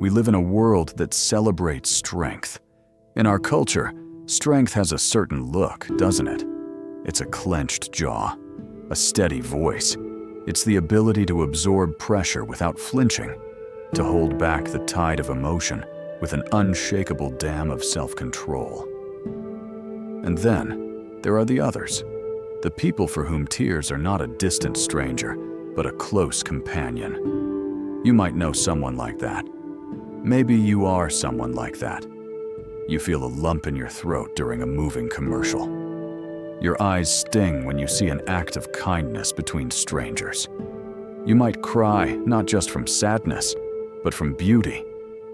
We live in a world that celebrates strength. In our culture, strength has a certain look, doesn't it? It's a clenched jaw, a steady voice. It's the ability to absorb pressure without flinching, to hold back the tide of emotion with an unshakable dam of self-control. And then, there are the others, the people for whom tears are not a distant stranger, but a close companion. You might know someone like that. Maybe you are someone like that. You feel a lump in your throat during a moving commercial. Your eyes sting when you see an act of kindness between strangers. You might cry not just from sadness, but from beauty,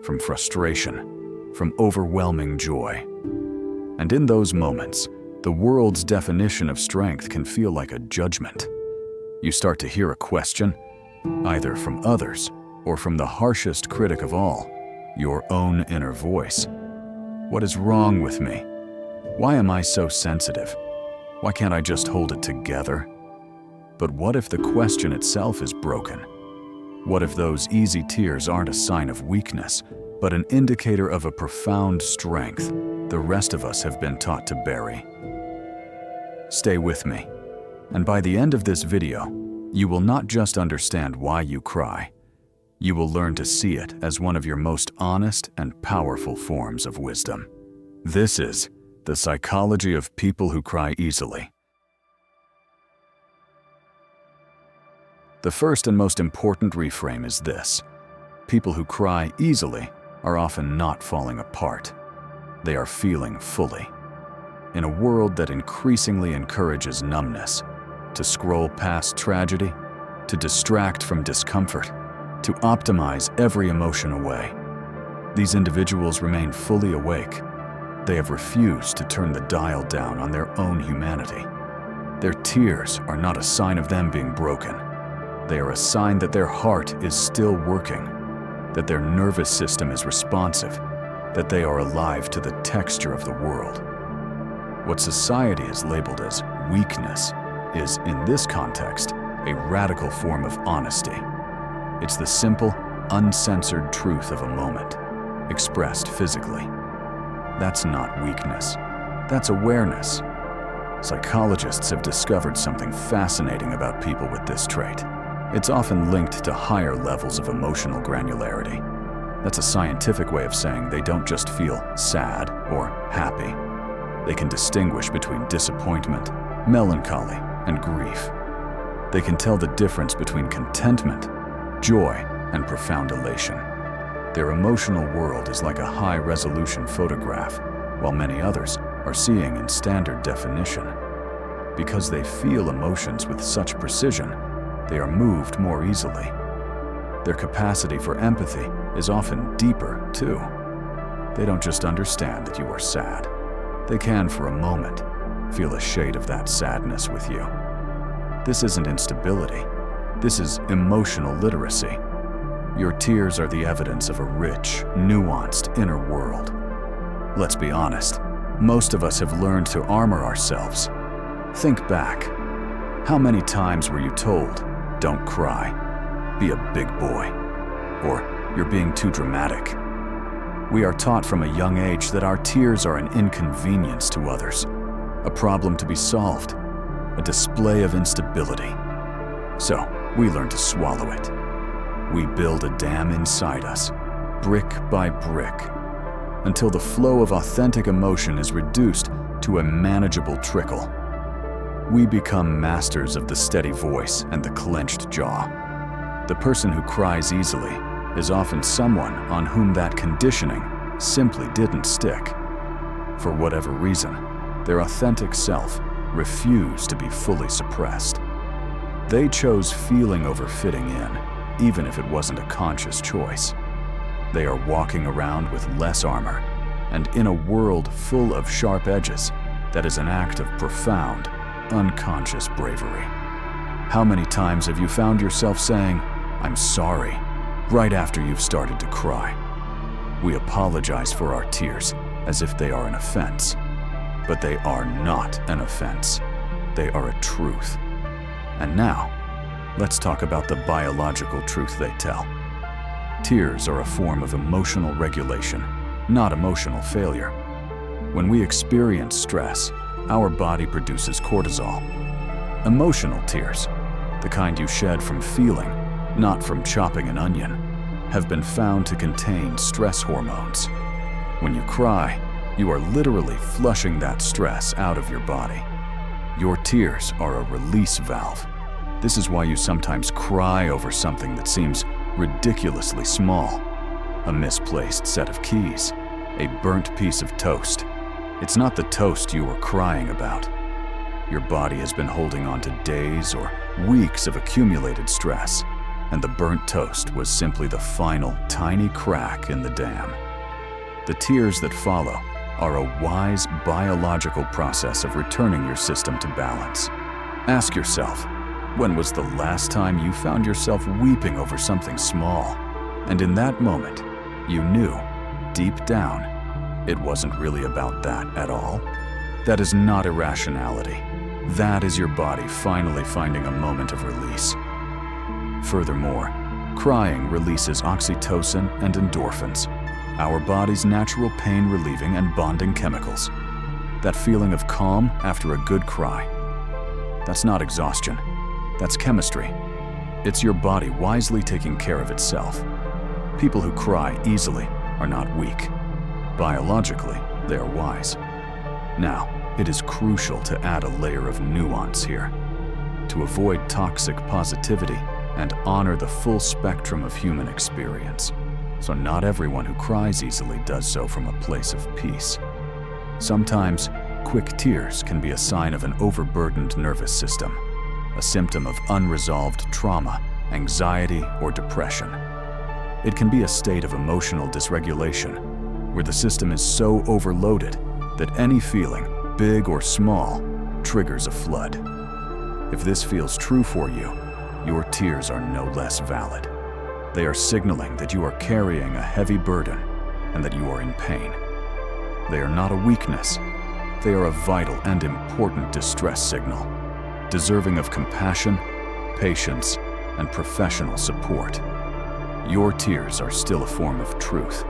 from frustration, from overwhelming joy. And in those moments, the world's definition of strength can feel like a judgment. You start to hear a question, either from others or from the harshest critic of all, your own inner voice. What is wrong with me? Why am I so sensitive? Why can't I just hold it together? But what if the question itself is broken? What if those easy tears aren't a sign of weakness, but an indicator of a profound strength the rest of us have been taught to bury? Stay with me, and by the end of this video, you will not just understand why you cry. You will learn to see it as one of your most honest and powerful forms of wisdom. This is the psychology of people who cry easily. The first and most important reframe is this: people who cry easily are often not falling apart. They are feeling fully. In a world that increasingly encourages numbness, to scroll past tragedy, to distract from discomfort, to optimize every emotion away, these individuals remain fully awake. They have refused to turn the dial down on their own humanity. Their tears are not a sign of them being broken. They are a sign that their heart is still working, that their nervous system is responsive, that they are alive to the texture of the world. What society has labeled as weakness is, in this context, a radical form of honesty. It's the simple, uncensored truth of a moment, expressed physically. That's not weakness. That's awareness. Psychologists have discovered something fascinating about people with this trait. It's often linked to higher levels of emotional granularity. That's a scientific way of saying they don't just feel sad or happy. They can distinguish between disappointment, melancholy, and grief. They can tell the difference between contentment, joy, and profound elation. Their emotional world is like a high-resolution photograph, while many others are seeing in standard definition. Because they feel emotions with such precision, they are moved more easily. Their capacity for empathy is often deeper, too. They don't just understand that you are sad. They can, for a moment, feel a shade of that sadness with you. This isn't instability. This is emotional literacy. Your tears are the evidence of a rich, nuanced inner world. Let's be honest, most of us have learned to armor ourselves. Think back. How many times were you told, "Don't cry, be a big boy," or "You're being too dramatic"? We are taught from a young age that our tears are an inconvenience to others, a problem to be solved, a display of instability. So we learn to swallow it. We build a dam inside us, brick by brick, until the flow of authentic emotion is reduced to a manageable trickle. We become masters of the steady voice and the clenched jaw. The person who cries easily is often someone on whom that conditioning simply didn't stick. For whatever reason, their authentic self refused to be fully suppressed. They chose feeling over fitting in, even if it wasn't a conscious choice. They are walking around with less armor, and in a world full of sharp edges, that is an act of profound, unconscious bravery. How many times have you found yourself saying, "I'm sorry," right after you've started to cry? We apologize for our tears as if they are an offense. But they are not an offense. They are a truth. And now, let's talk about the biological truth they tell. Tears are a form of emotional regulation, not emotional failure. When we experience stress, our body produces cortisol. Emotional tears, the kind you shed from feeling, not from chopping an onion, have been found to contain stress hormones. When you cry, you are literally flushing that stress out of your body. Your tears are a release valve. This is why you sometimes cry over something that seems ridiculously small. A misplaced set of keys, a burnt piece of toast. It's not the toast you were crying about. Your body has been holding on to days or weeks of accumulated stress, and the burnt toast was simply the final tiny crack in the dam. The tears that follow are a wise biological process of returning your system to balance. Ask yourself, when was the last time you found yourself weeping over something small? And in that moment, you knew, deep down, it wasn't really about that at all. That is not irrationality. That is your body finally finding a moment of release. Furthermore, crying releases oxytocin and endorphins, our body's natural pain-relieving and bonding chemicals. That feeling of calm after a good cry. That's not exhaustion. That's chemistry. It's your body wisely taking care of itself. People who cry easily are not weak. Biologically, they are wise. Now, it is crucial to add a layer of nuance here. To avoid toxic positivity and honor the full spectrum of human experience. So not everyone who cries easily does so from a place of peace. Sometimes, quick tears can be a sign of an overburdened nervous system, a symptom of unresolved trauma, anxiety, or depression. It can be a state of emotional dysregulation, where the system is so overloaded that any feeling, big or small, triggers a flood. If this feels true for you, your tears are no less valid. They are signaling that you are carrying a heavy burden and that you are in pain. They are not a weakness. They are a vital and important distress signal, deserving of compassion, patience, and professional support. Your tears are still a form of truth.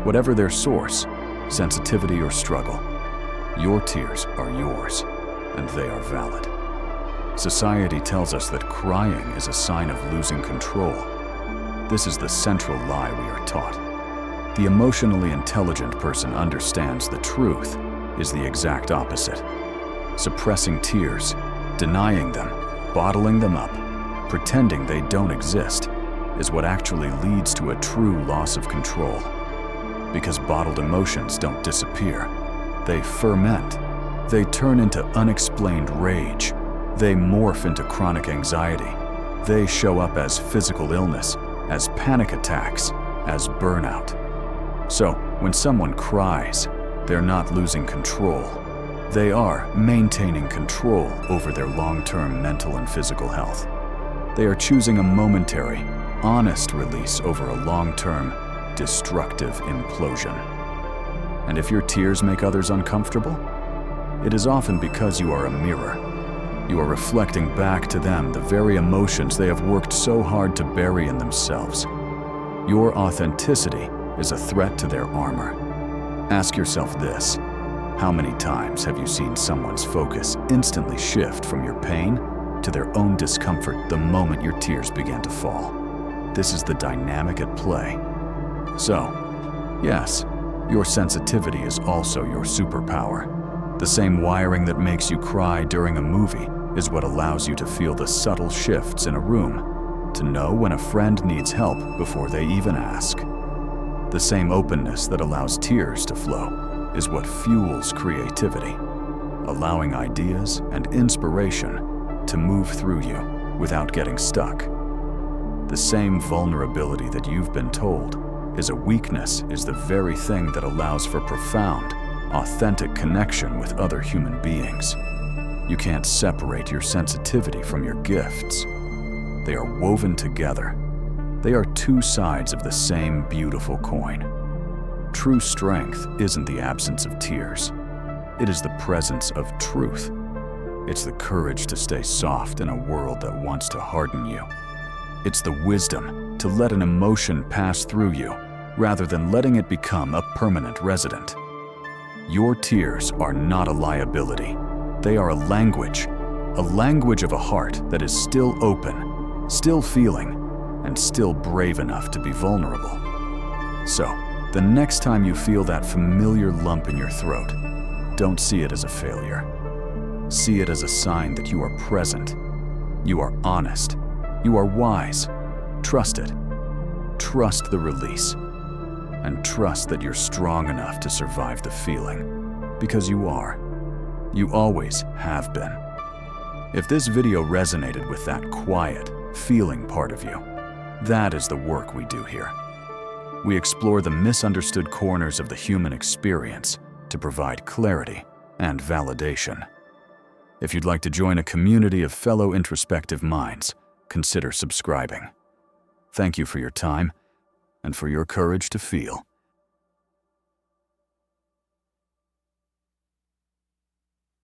Whatever their source, sensitivity or struggle, your tears are yours, and they are valid. Society tells us that crying is a sign of losing control. This is the central lie we are taught. The emotionally intelligent person understands the truth is the exact opposite. Suppressing tears, denying them, bottling them up, pretending they don't exist, is what actually leads to a true loss of control. Because bottled emotions don't disappear. They ferment. They turn into unexplained rage. They morph into chronic anxiety. They show up as physical illness, as panic attacks, as burnout. So, when someone cries, they're not losing control. They are maintaining control over their long-term mental and physical health. They are choosing a momentary, honest release over a long-term, destructive implosion. And if your tears make others uncomfortable, it is often because you are a mirror. You are reflecting back to them the very emotions they have worked so hard to bury in themselves. Your authenticity is a threat to their armor. Ask yourself this: how many times have you seen someone's focus instantly shift from your pain to their own discomfort the moment your tears began to fall? This is the dynamic at play. So, yes, your sensitivity is also your superpower. The same wiring that makes you cry during a movie is what allows you to feel the subtle shifts in a room, to know when a friend needs help before they even ask. The same openness that allows tears to flow is what fuels creativity, allowing ideas and inspiration to move through you without getting stuck. The same vulnerability that you've been told is a weakness is the very thing that allows for profound, authentic connection with other human beings. You can't separate your sensitivity from your gifts. They are woven together. They are two sides of the same beautiful coin. True strength isn't the absence of tears. It is the presence of truth. It's the courage to stay soft in a world that wants to harden you. It's the wisdom to let an emotion pass through you rather than letting it become a permanent resident. Your tears are not a liability. They are a language of a heart that is still open, still feeling, and still brave enough to be vulnerable. So, the next time you feel that familiar lump in your throat, don't see it as a failure. See it as a sign that you are present, you are honest, you are wise. Trust it. Trust the release. And trust that you're strong enough to survive the feeling. Because you are. You always have been. If this video resonated with that quiet, feeling part of you, that is the work we do here. We explore the misunderstood corners of the human experience to provide clarity and validation. If you'd like to join a community of fellow introspective minds, consider subscribing. Thank you for your time and for your courage to feel.